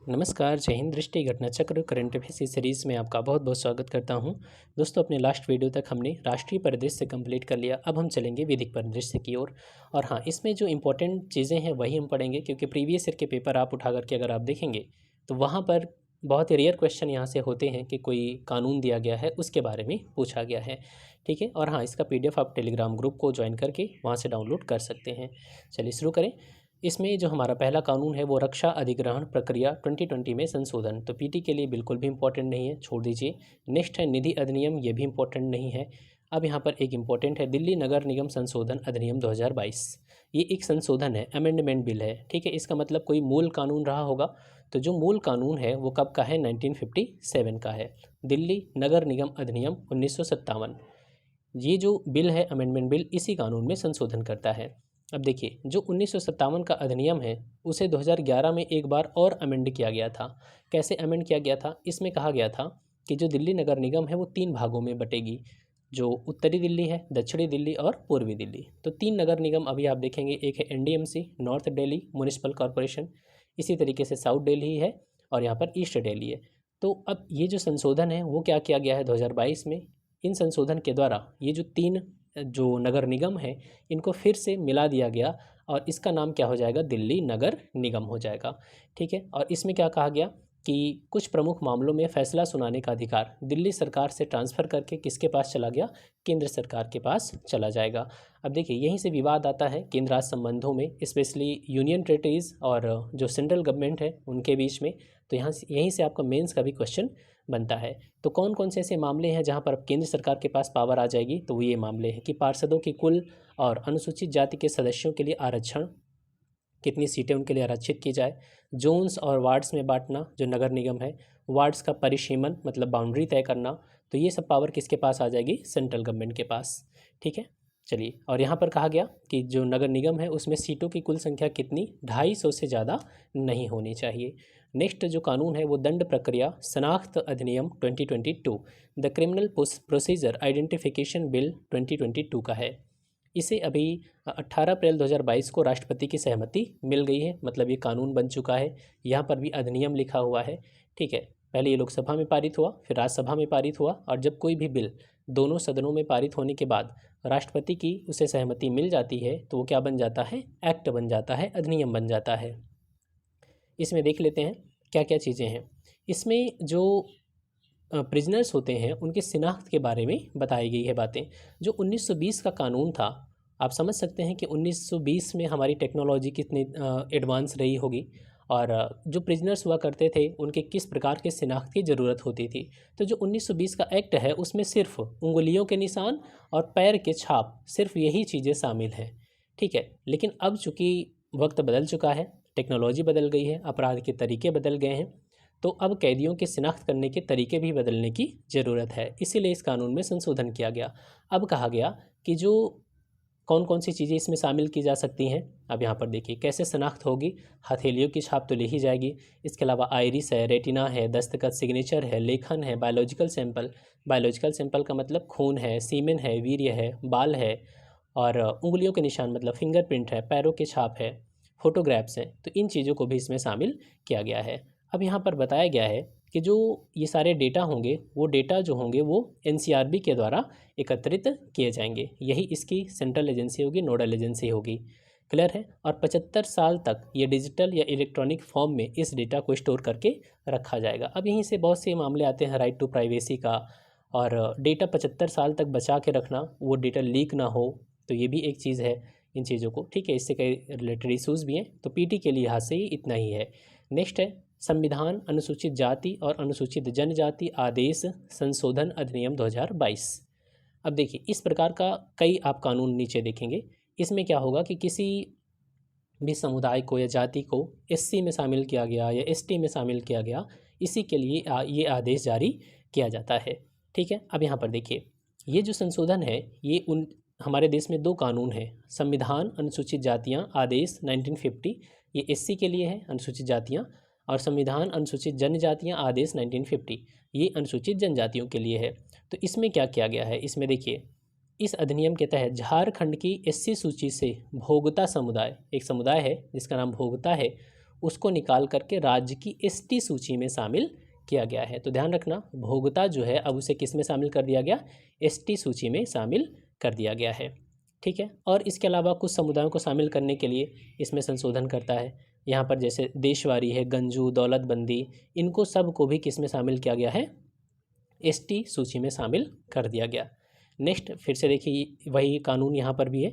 नमस्कार, जय हिंद। दृष्टि घटना चक्र करंट अफेयर्स इस सीरीज़ में आपका बहुत बहुत स्वागत करता हूं। दोस्तों, अपने लास्ट वीडियो तक हमने राष्ट्रीय परिदृश्य कंप्लीट कर लिया। अब हम चलेंगे वैदिक परिदृश्य की ओर। और हाँ, इसमें जो इंपॉर्टेंट चीज़ें हैं वही हम पढ़ेंगे, क्योंकि प्रीवियस ईयर के पेपर आप उठा करके अगर आप देखेंगे तो वहाँ पर बहुत ही रेयर क्वेश्चन यहाँ से होते हैं कि कोई कानून दिया गया है उसके बारे में पूछा गया है। ठीक है। और हाँ, इसका PDF आप टेलीग्राम ग्रुप को ज्वाइन करके वहाँ से डाउनलोड कर सकते हैं। चलिए शुरू करें। इसमें जो हमारा पहला कानून है वो रक्षा अधिग्रहण प्रक्रिया 2020 में संशोधन। तो पीटी के लिए बिल्कुल भी इंपॉर्टेंट नहीं है, छोड़ दीजिए। नेक्स्ट है निधि अधिनियम, ये भी इंपॉर्टेंट नहीं है। अब यहाँ पर एक इंपॉर्टेंट है दिल्ली नगर निगम संशोधन अधिनियम 2022। ये एक संशोधन है, अमेंडमेंट बिल है। ठीक है। इसका मतलब कोई मूल कानून रहा होगा। तो जो मूल कानून है वो कब का है? 1957 का है। दिल्ली नगर निगम अधिनियम 1957। ये जो बिल है, अमेंडमेंट बिल, इसी कानून में संशोधन करता है। अब देखिए, जो 1957 का अधिनियम है उसे 2011 में एक बार और अमेंड किया गया था। कैसे अमेंड किया गया था? इसमें कहा गया था कि जो दिल्ली नगर निगम है वो 3 भागों में बटेगी। जो उत्तरी दिल्ली है, दक्षिणी दिल्ली और पूर्वी दिल्ली। तो 3 नगर निगम अभी आप देखेंगे। एक है NDMC, north Delhi municipal corporation. इसी तरीके से साउथ दिल्ली है और यहाँ पर ईस्ट दिल्ली है। तो अब ये जो संशोधन है वो क्या किया गया है 2022 में। इन संशोधन के द्वारा ये जो 3 जो नगर निगम है इनको फिर से मिला दिया गया और इसका नाम क्या हो जाएगा? दिल्ली नगर निगम हो जाएगा। ठीक है। और इसमें क्या कहा गया कि कुछ प्रमुख मामलों में फैसला सुनाने का अधिकार दिल्ली सरकार से ट्रांसफ़र करके किसके पास चला गया? केंद्र सरकार के पास चला जाएगा। अब देखिए, यहीं से विवाद आता है केंद्र राज्य संबंधों में, स्पेशली यूनियन टेरिटरीज़ और जो सेंट्रल गवर्नमेंट है उनके बीच में। तो यहीं से आपका मेंस का भी क्वेश्चन बनता है। तो कौन कौन से ऐसे मामले हैं जहां पर अब केंद्र सरकार के पास पावर आ जाएगी? तो वो ये मामले हैं कि पार्षदों की कुल और अनुसूचित जाति के सदस्यों के लिए आरक्षण, कितनी सीटें उनके लिए आरक्षित की जाए, जोन्स और वार्ड्स में बांटना जो नगर निगम है, वार्ड्स का परिसीमन मतलब बाउंड्री तय करना। तो ये सब पावर किसके पास आ जाएगी? सेंट्रल गवर्नमेंट के पास। ठीक है। चलिए, और यहाँ पर कहा गया कि जो नगर निगम है उसमें सीटों की कुल संख्या कितनी? 250 से ज़्यादा नहीं होनी चाहिए। नेक्स्ट जो कानून है वो दंड प्रक्रिया शनाख्त अधिनियम 2022, the criminal procedure identification bill 2022 का है। इसे अभी 18 अप्रैल 2022 को राष्ट्रपति की सहमति मिल गई है, मतलब ये कानून बन चुका है। यहाँ पर भी अधिनियम लिखा हुआ है। ठीक है। पहले ये लोकसभा में पारित हुआ, फिर राज्यसभा में पारित हुआ, और जब कोई भी बिल दोनों सदनों में पारित होने के बाद राष्ट्रपति की उसे सहमति मिल जाती है तो वो क्या बन जाता है? एक्ट बन जाता है, अधिनियम बन जाता है। इसमें देख लेते हैं क्या क्या चीज़ें हैं। इसमें जो प्रिजनर्स होते हैं उनकी शिनाख्त के बारे में बताई गई है बातें। जो 1920 का कानून था, आप समझ सकते हैं कि 1920 में हमारी टेक्नोलॉजी कितनी एडवांस रही होगी, और जो प्रिजनर्स हुआ करते थे उनके किस प्रकार के शिनाख्त की ज़रूरत होती थी। तो जो 1920 का एक्ट है उसमें सिर्फ उंगलियों के निशान और पैर के छाप, सिर्फ यही चीज़ें शामिल हैं। ठीक है। लेकिन अब चूँकि वक्त बदल चुका है, टेक्नोलॉजी बदल गई है, अपराध के तरीके बदल गए हैं, तो अब कैदियों की शिनाख्त करने के तरीके भी बदलने की ज़रूरत है। इसीलिए इस कानून में संशोधन किया गया। अब कहा गया कि जो कौन कौन सी चीज़ें इसमें शामिल की जा सकती हैं। अब यहाँ पर देखिए कैसे शिनाख्त होगी। हथेलियों की छाप तो ली ही जाएगी। इसके अलावा आइरिस है, रेटिना है, दस्तखत सिग्नेचर है, लेखन है, बायोलॉजिकल सैंपल। बायोलॉजिकल सैंपल का मतलब खून है, सीमेन है, वीर्य है, बाल है, और उंगलियों के निशान मतलब फिंगरप्रिंट है, पैरों के छाप है, फोटोग्राफ्स हैं। तो इन चीज़ों को भी इसमें शामिल किया गया है। अब यहाँ पर बताया गया है कि जो ये सारे डेटा होंगे वो डेटा जो होंगे वो NCRB के द्वारा एकत्रित किए जाएंगे। यही इसकी सेंट्रल एजेंसी होगी, नोडल एजेंसी होगी। क्लियर है। और 75 साल तक ये डिजिटल या इलेक्ट्रॉनिक फॉर्म में इस डेटा को स्टोर करके रखा जाएगा। अब यहीं से बहुत से मामले आते हैं राइट टू प्राइवेसी का, और डेटा 75 साल तक बचा के रखना, वो डेटा लीक ना हो, तो ये भी एक चीज़ है इन चीज़ों को। ठीक है। इससे कई रिलेटेड इशूज़ भी हैं। तो पीटी के लिहाज से ही इतना ही है। नेक्स्ट है संविधान अनुसूचित जाति और अनुसूचित जनजाति आदेश संशोधन अधिनियम 2022। अब देखिए, इस प्रकार का कई आप कानून नीचे देखेंगे। इसमें क्या होगा कि किसी भी समुदाय को या जाति को SC में शामिल किया गया या ST में शामिल किया गया, इसी के लिए ये आदेश जारी किया जाता है। ठीक है। अब यहाँ पर देखिए, ये जो संशोधन है ये हमारे देश में 2 कानून हैं। संविधान अनुसूचित जातियाँ आदेश 1950, ये SC के लिए है अनुसूचित जातियाँ, और संविधान अनुसूचित जनजातियाँ आदेश 1950, ये अनुसूचित जनजातियों के लिए है। तो इसमें क्या किया गया है? इसमें देखिए, इस अधिनियम के तहत झारखंड की SC सूची से भोगता समुदाय, एक समुदाय है जिसका नाम भोगता है, उसको निकाल करके राज्य की एसटी सूची में शामिल किया गया है। तो ध्यान रखना, भोगता जो है अब उसे किस में शामिल कर दिया गया, एसटी सूची में शामिल कर दिया गया है। ठीक है, और इसके अलावा कुछ समुदायों को शामिल करने के लिए इसमें संशोधन करता है। यहाँ पर जैसे देशवारी है, गंजू, दौलतबंदी, इनको सब को भी किस में शामिल किया गया है, एसटी सूची में शामिल कर दिया गया। नेक्स्ट फिर से देखिए वही कानून यहाँ पर भी है।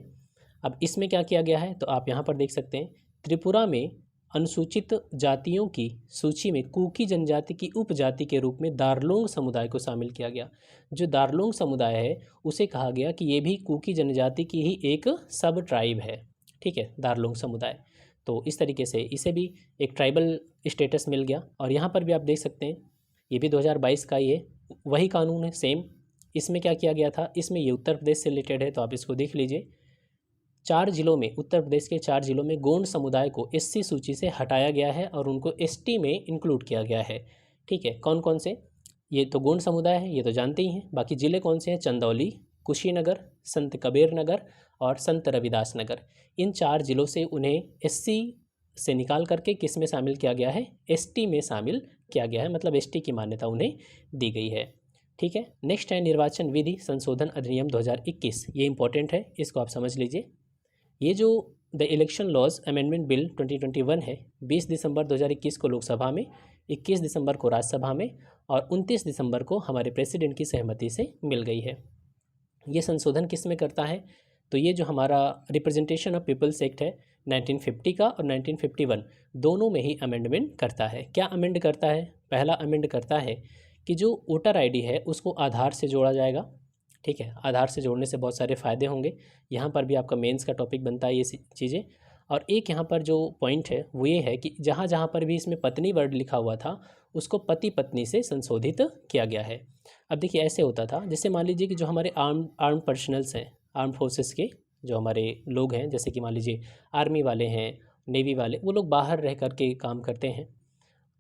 अब इसमें क्या किया गया है, तो आप यहाँ पर देख सकते हैं, त्रिपुरा में अनुसूचित जातियों की सूची में कुकी जनजाति की उपजाति के रूप में दार्लोंग समुदाय को शामिल किया गया। जो दार्लोंग समुदाय है उसे कहा गया कि ये भी कुकी जनजाति की ही एक सब ट्राइब है। ठीक है, दार्लोंग समुदाय, तो इस तरीके से इसे भी एक ट्राइबल स्टेटस मिल गया। और यहाँ पर भी आप देख सकते हैं, ये भी 2022 का ही है, वही कानून है सेम। इसमें क्या किया गया था, इसमें ये उत्तर प्रदेश से रिलेटेड है, तो आप इसको देख लीजिए। 4 जिलों में, उत्तर प्रदेश के 4 जिलों में गोंड समुदाय को एससी सूची से हटाया गया है और उनको एसटी में इंक्लूड किया गया है। ठीक है, कौन कौन से, ये तो गोंड समुदाय है, ये तो जानते ही हैं। बाकी ज़िले कौन से हैं, चंदौली, कुशीनगर, संत कबीर नगर और संत रविदास नगर। इन 4 जिलों से उन्हें एससी से निकाल करके किस में शामिल किया गया है, एसटी में शामिल किया गया है, मतलब एसटी की मान्यता उन्हें दी गई है। ठीक है, नेक्स्ट है निर्वाचन विधि संशोधन अधिनियम 2021। ये इंपॉर्टेंट है, इसको आप समझ लीजिए। ये जो the election laws amendment bill 2021 है, 20 दिसंबर 2021 को लोकसभा में, 21 दिसंबर को राज्यसभा में और 29 दिसंबर को हमारे प्रेसिडेंट की सहमति से मिल गई है। ये संशोधन किस में करता है, तो ये जो हमारा रिप्रेजेंटेशन ऑफ पीपल्स एक्ट है 1950 का और 1951 दोनों में ही अमेंडमेंट करता है। क्या अमेंड करता है, पहला अमेंड करता है कि जो वोटर आईडी है उसको आधार से जोड़ा जाएगा। ठीक है, आधार से जोड़ने से बहुत सारे फ़ायदे होंगे, यहाँ पर भी आपका मेंस का टॉपिक बनता है ये चीज़ें। और एक यहाँ पर जो पॉइंट है वो ये है कि जहाँ जहाँ पर भी इसमें पत्नी वर्ड लिखा हुआ था उसको पति पत्नी से संशोधित किया गया है। अब देखिए ऐसे होता था, जैसे मान लीजिए कि जो हमारे आर्म पर्सनल्स हैं, आर्म फोर्सेस के जो हमारे लोग हैं, जैसे कि मान लीजिए आर्मी वाले हैं, नेवी वाले, वो लोग बाहर रह करके काम करते हैं,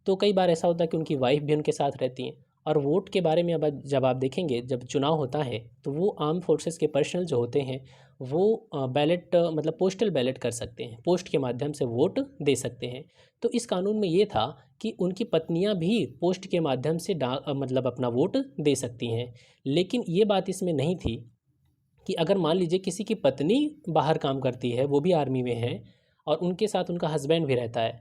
तो कई बार ऐसा होता है कि उनकी वाइफ भी उनके साथ रहती हैं। और वोट के बारे में अब जब आप देखेंगे, जब चुनाव होता है तो वो आर्म फोर्सेस के पर्सनल जो होते हैं वो बैलेट मतलब पोस्टल बैलेट कर सकते हैं, पोस्ट के माध्यम से वोट दे सकते हैं। तो इस कानून में ये था कि उनकी पत्नियां भी पोस्ट के माध्यम से मतलब अपना वोट दे सकती हैं। लेकिन ये बात इसमें नहीं थी कि अगर मान लीजिए किसी की पत्नी बाहर काम करती है, वो भी आर्मी में है और उनके साथ उनका हस्बैंड भी रहता है,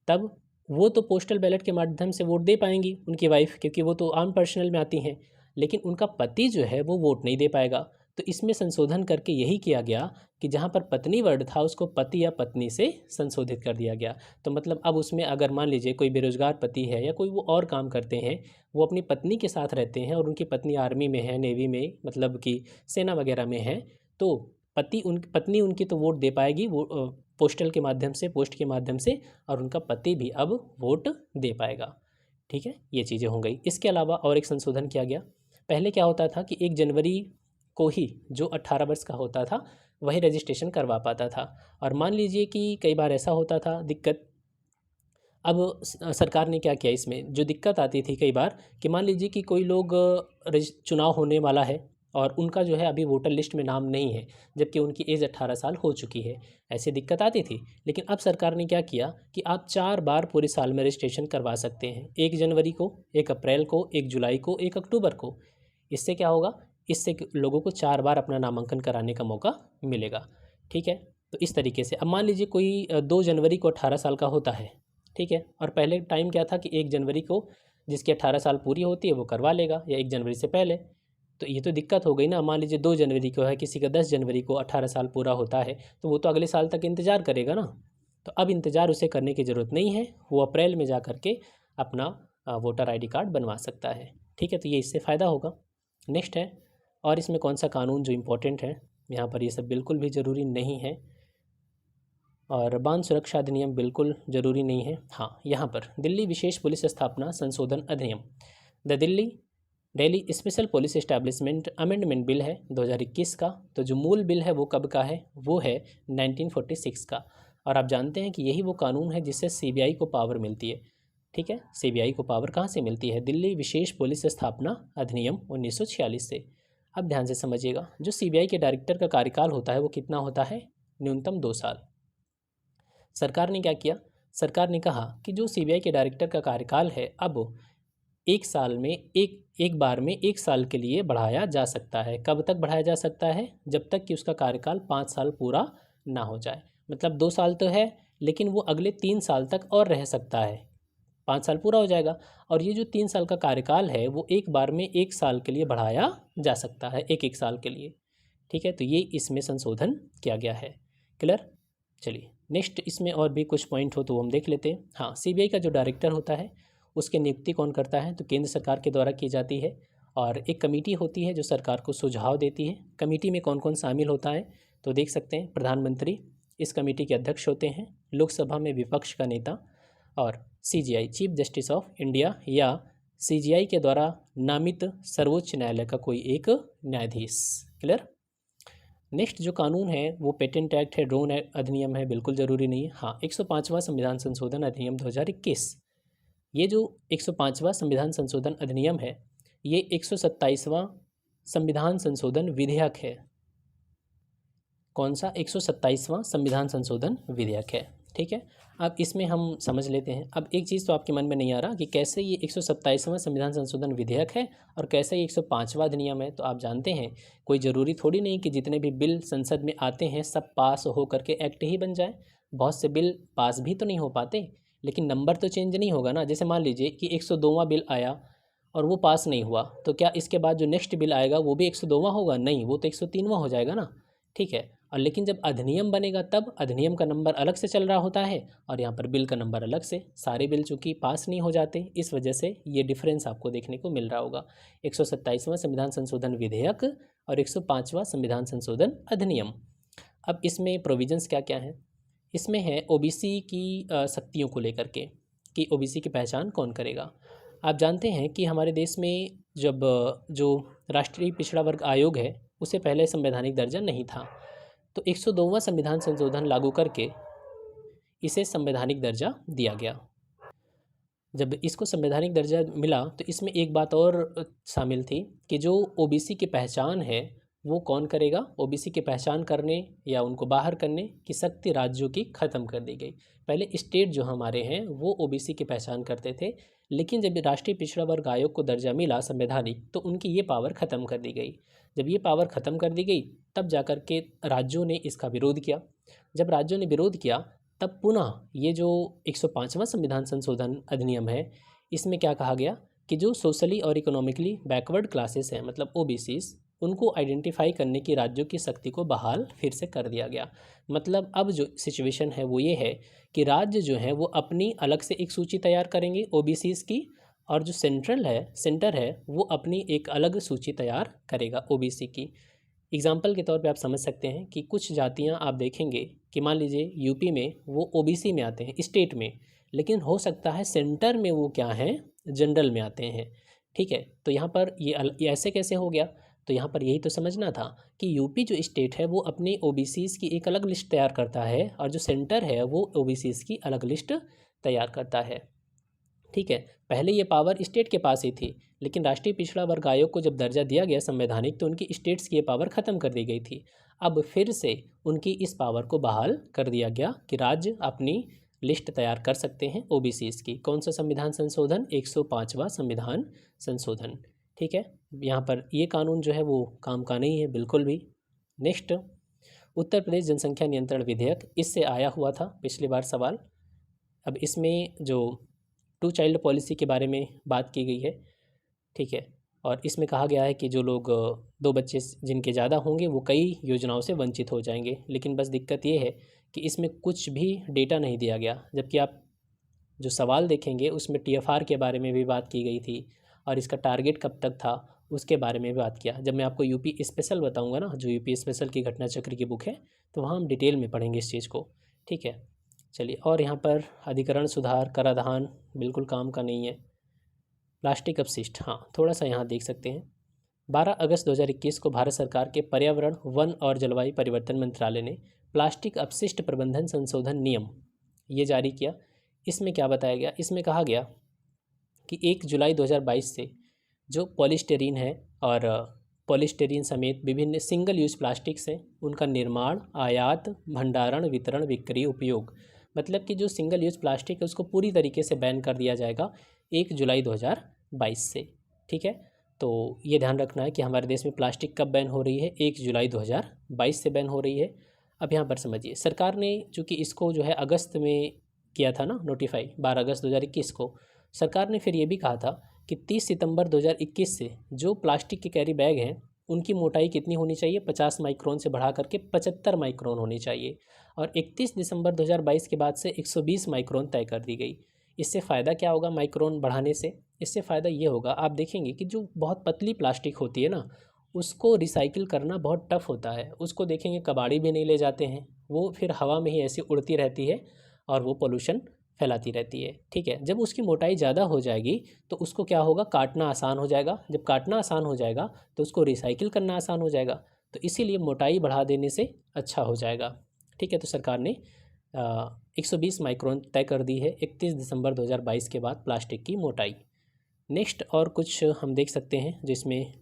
तब वो तो पोस्टल बैलेट के माध्यम से वोट दे पाएंगी उनकी वाइफ, क्योंकि वो तो आर्म पर्सनल में आती हैं। लेकिन उनका पति जो है वो वोट नहीं दे पाएगा। तो इसमें संशोधन करके यही किया गया कि जहाँ पर पत्नी वर्ड था उसको पति या पत्नी से संशोधित कर दिया गया। तो मतलब अब उसमें अगर मान लीजिए कोई बेरोजगार पति है या कोई वो और काम करते हैं, वो अपनी पत्नी के साथ रहते हैं और उनकी पत्नी आर्मी में है, नेवी में, मतलब कि सेना वगैरह में है, तो पत्नी उनकी तो वोट दे पाएगी वो पोस्टल के माध्यम से, पोस्ट के माध्यम से, और उनका पति भी अब वोट दे पाएगा। ठीक है, ये चीज़ें हो गई। इसके अलावा और एक संशोधन किया गया। पहले क्या होता था कि 1 जनवरी को ही जो 18 वर्ष का होता था वही रजिस्ट्रेशन करवा पाता था। और मान लीजिए कि कई बार ऐसा होता था दिक्कत, अब सरकार ने क्या किया, इसमें जो दिक्कत आती थी कई बार कि मान लीजिए कि कोई लोग चुनाव होने वाला है और उनका जो है अभी वोटर लिस्ट में नाम नहीं है, जबकि उनकी एज 18 साल हो चुकी है, ऐसी दिक्कत आती थी। लेकिन अब सरकार ने क्या किया कि आप 4 बार पूरे साल में रजिस्ट्रेशन करवा सकते हैं, 1 जनवरी को, 1 अप्रैल को, 1 जुलाई को, 1 अक्टूबर को। इससे क्या होगा, इससे लोगों को 4 बार अपना नामांकन कराने का मौका मिलेगा। ठीक है, तो इस तरीके से अब मान लीजिए कोई 2 जनवरी को 18 साल का होता है, ठीक है, और पहले टाइम क्या था कि 1 जनवरी को जिसकी 18 साल पूरी होती है वो करवा लेगा, या 1 जनवरी से पहले। तो ये तो दिक्कत हो गई ना, मान लीजिए 2 जनवरी को है, किसी का 10 जनवरी को 18 साल पूरा होता है, तो वो तो अगले साल तक इंतज़ार करेगा ना। तो अब इंतज़ार उसे करने की ज़रूरत नहीं है, वो अप्रैल में जा कर के अपना वोटर ID कार्ड बनवा सकता है। ठीक है, तो ये इससे फ़ायदा होगा। नेक्स्ट है, और इसमें कौन सा कानून जो इम्पोर्टेंट है, यहाँ पर ये सब बिल्कुल भी ज़रूरी नहीं है, और बांध सुरक्षा अधिनियम बिल्कुल ज़रूरी नहीं है। हाँ, यहाँ पर दिल्ली विशेष पुलिस स्थापना संशोधन अधिनियम, the Delhi special police establishment amendment bill है 2021 का। तो जो मूल बिल है वो कब का है, वो है 1946 का। और आप जानते हैं कि यही वो कानून है जिससे CBI को पावर मिलती है। ठीक है, CBI को पावर कहाँ से मिलती है, दिल्ली विशेष पुलिस स्थापना अधिनियम 1946 से। अब ध्यान से समझिएगा, जो CBI के डायरेक्टर का कार्यकाल होता है वो कितना होता है, न्यूनतम 2 साल। सरकार ने क्या किया, सरकार ने कहा कि जो सीबीआई के डायरेक्टर का कार्यकाल है अब एक साल में एक बार में 1 साल के लिए बढ़ाया जा सकता है। कब तक बढ़ाया जा सकता है? जब तक कि उसका कार्यकाल 5 साल पूरा ना हो जाए। मतलब 2 साल तो है, लेकिन वो अगले 3 साल तक और रह सकता है। 5 साल पूरा हो जाएगा और ये जो 3 साल का कार्यकाल है वो एक बार में 1 साल के लिए बढ़ाया जा सकता है, एक साल के लिए। ठीक है, तो ये इसमें संशोधन किया गया है। क्लियर? चलिए नेक्स्ट, इसमें और भी कुछ पॉइंट हो तो वो हम देख लेते हैं। हाँ, सीबीआई का जो डायरेक्टर होता है उसकी नियुक्ति कौन करता है? तो केंद्र सरकार के द्वारा की जाती है और एक कमेटी होती है जो सरकार को सुझाव देती है। कमेटी में कौन कौन शामिल होता है? तो देख सकते हैं, प्रधानमंत्री इस कमेटी के अध्यक्ष होते हैं, लोकसभा में विपक्ष का नेता, और CGI chief justice of India या सीजीआई के द्वारा नामित सर्वोच्च न्यायालय का कोई एक न्यायाधीश। क्लियर? नेक्स्ट जो कानून है वो पेटेंट एक्ट है, ड्रोन अधिनियम है, बिल्कुल ज़रूरी नहीं है। हाँ, 105वां संविधान संशोधन अधिनियम 2021, ये जो 105वां संविधान संशोधन अधिनियम है ये 127वां संविधान संशोधन विधेयक है। कौन सा? 127वां संविधान संशोधन विधेयक है। ठीक है, अब इसमें हम समझ लेते हैं। अब एक चीज़ तो आपके मन में नहीं आ रहा कि कैसे ये 127वां संविधान संशोधन विधेयक है और कैसे ये 105वां अधिनियम है। तो आप जानते हैं कोई ज़रूरी थोड़ी नहीं कि जितने भी बिल संसद में आते हैं सब पास हो करके एक्ट ही बन जाए। बहुत से बिल पास भी तो नहीं हो पाते, लेकिन नंबर तो चेंज नहीं होगा ना। जैसे मान लीजिए कि 102वां बिल आया और वो पास नहीं हुआ, तो क्या इसके बाद जो नेक्स्ट बिल आएगा वो भी 102वां होगा? नहीं, वो तो 103वां हो जाएगा ना। ठीक है, और लेकिन जब अधिनियम बनेगा तब अधिनियम का नंबर अलग से चल रहा होता है और यहाँ पर बिल का नंबर अलग से। सारे बिल चूँकि पास नहीं हो जाते, इस वजह से ये डिफरेंस आपको देखने को मिल रहा होगा। 127वां संविधान संशोधन विधेयक और 105वां संविधान संशोधन अधिनियम। अब इसमें प्रोविजंस क्या क्या हैं? इसमें है ओबीसी की शक्तियों को लेकर के कि ओबीसी की पहचान कौन करेगा। आप जानते हैं कि हमारे देश में जब जो राष्ट्रीय पिछड़ा वर्ग आयोग है उसे पहले संवैधानिक दर्जा नहीं था, तो 102वां संविधान संशोधन लागू करके इसे संवैधानिक दर्जा दिया गया। जब इसको संवैधानिक दर्जा मिला तो इसमें एक बात और शामिल थी कि जो ओबीसी की पहचान है वो कौन करेगा? ओबीसी की पहचान करने या उनको बाहर करने की शक्ति राज्यों की ख़त्म कर दी गई। पहले स्टेट जो हमारे हैं वो ओबीसी की पहचान करते थे, लेकिन जब राष्ट्रीय पिछड़ा वर्ग आयोग को दर्जा मिला संवैधानिक तो उनकी ये पावर ख़त्म कर दी गई। जब ये पावर ख़त्म कर दी गई तब जाकर के राज्यों ने इसका विरोध किया। जब राज्यों ने विरोध किया तब पुनः ये जो 105वां संविधान संशोधन अधिनियम है इसमें क्या कहा गया कि जो सोशली और इकोनॉमिकली बैकवर्ड क्लासेस हैं, मतलब ओबीसीज, उनको आइडेंटिफाई करने की राज्यों की शक्ति को बहाल फिर से कर दिया गया। मतलब अब जो सिचुएशन है वो ये है कि राज्य जो है वो अपनी अलग से एक सूची तैयार करेंगे ओबीसीज की, और जो सेंटर है वो अपनी एक अलग सूची तैयार करेगा ओबीसी की। एग्जाम्पल के तौर पे आप समझ सकते हैं कि कुछ जातियां आप देखेंगे कि मान लीजिए यूपी में वो ओबीसी में आते हैं स्टेट में, लेकिन हो सकता है सेंटर में वो क्या हैं, जनरल में आते हैं। ठीक है, तो यहाँ पर ये ऐसे कैसे हो गया? तो यहाँ पर यही तो समझना था कि यूपी जो स्टेट है वो अपनी ओबीसीज की एक अलग लिस्ट तैयार करता है और जो सेंटर है वो ओबीसीज की अलग लिस्ट तैयार करता है। ठीक है, पहले ये पावर स्टेट के पास ही थी, लेकिन राष्ट्रीय पिछड़ा वर्ग आयोग को जब दर्जा दिया गया संवैधानिक तो उनकी स्टेट्स की ये पावर ख़त्म कर दी गई थी। अब फिर से उनकी इस पावर को बहाल कर दिया गया कि राज्य अपनी लिस्ट तैयार कर सकते हैं ओबीसीज की। कौन सा संविधान संशोधन? 105वां संविधान संशोधन। ठीक है, यहाँ पर ये कानून जो है वो काम का नहीं है बिल्कुल भी। नेक्स्ट, उत्तर प्रदेश जनसंख्या नियंत्रण विधेयक, इससे आया हुआ था पिछली बार सवाल। अब इसमें जो 2 चाइल्ड पॉलिसी के बारे में बात की गई है। ठीक है, और इसमें कहा गया है कि जो लोग 2 बच्चे जिनके ज़्यादा होंगे वो कई योजनाओं से वंचित हो जाएंगे, लेकिन बस दिक्कत ये है कि इसमें कुछ भी डेटा नहीं दिया गया। जबकि आप जो सवाल देखेंगे उसमें टीएफआर के बारे में भी बात की गई थी और इसका टारगेट कब तक था उसके बारे में भी बात किया। जब मैं आपको यूपी स्पेशल बताऊंगा ना, जो यूपी स्पेशल की घटना चक्र की बुक है, तो वहाँ हम डिटेल में पढ़ेंगे इस चीज़ को। ठीक है, चलिए, और यहाँ पर अधिकरण सुधार कराधान बिल्कुल काम का नहीं है। प्लास्टिक अपशिष्ट, हाँ थोड़ा सा यहाँ देख सकते हैं। 12 अगस्त 2021 को भारत सरकार के पर्यावरण, वन और जलवायु परिवर्तन मंत्रालय ने प्लास्टिक अपशिष्ट प्रबंधन संशोधन नियम ये जारी किया। इसमें क्या बताया गया? इसमें कहा गया कि 1 जुलाई 2022 से जो पॉलीस्टेरीन है और पॉलीस्टेरीन समेत विभिन्न सिंगल यूज प्लास्टिक्स हैं उनका निर्माण, आयात, भंडारण, वितरण, बिक्री, उपयोग, मतलब कि जो सिंगल यूज़ प्लास्टिक है उसको पूरी तरीके से बैन कर दिया जाएगा 1 जुलाई 2022 से। ठीक है, तो ये ध्यान रखना है कि हमारे देश में प्लास्टिक कब बैन हो रही है, 1 जुलाई 2022 से बैन हो रही है। अब यहाँ पर समझिए, सरकार ने चूँकि इसको जो है अगस्त में किया था ना नोटिफाई, 12 अगस्त 2021 को। सरकार ने फिर ये भी कहा था कि 30 सितंबर 2021 से जो प्लास्टिक के कैरी बैग हैं उनकी मोटाई कितनी होनी चाहिए, 50 माइक्रोन से बढ़ा करके 75 माइक्रोन होनी चाहिए, और 31 दिसंबर 2022 के बाद से 120 माइक्रोन तय कर दी गई। इससे फ़ायदा क्या होगा माइक्रोन बढ़ाने से? इससे फ़ायदा ये होगा, आप देखेंगे कि जो बहुत पतली प्लास्टिक होती है ना, उसको रिसाइकिल करना बहुत टफ होता है। उसको देखेंगे कबाड़ी भी नहीं ले जाते हैं, वो फिर हवा में ही ऐसी उड़ती रहती है और वो पोल्यूशन फैलाती रहती है। ठीक है, जब उसकी मोटाई ज़्यादा हो जाएगी तो उसको क्या होगा, काटना आसान हो जाएगा। जब काटना आसान हो जाएगा तो उसको रिसाइकिल करना आसान हो जाएगा, तो इसीलिए मोटाई बढ़ा देने से अच्छा हो जाएगा। ठीक है, तो सरकार ने 120 माइक्रोन तय कर दी है 31 दिसंबर 2022 के बाद प्लास्टिक की मोटाई। नेक्स्ट और कुछ हम देख सकते हैं जिसमें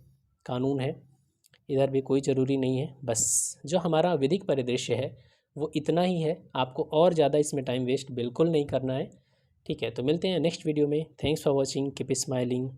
कानून है, इधर भी कोई ज़रूरी नहीं है, बस जो हमारा विधिक परिदृश्य है वो इतना ही है। आपको और ज़्यादा इसमें टाइम वेस्ट बिल्कुल नहीं करना है। ठीक है, तो मिलते हैं नेक्स्ट वीडियो में। Thanks for watching, keep smiling.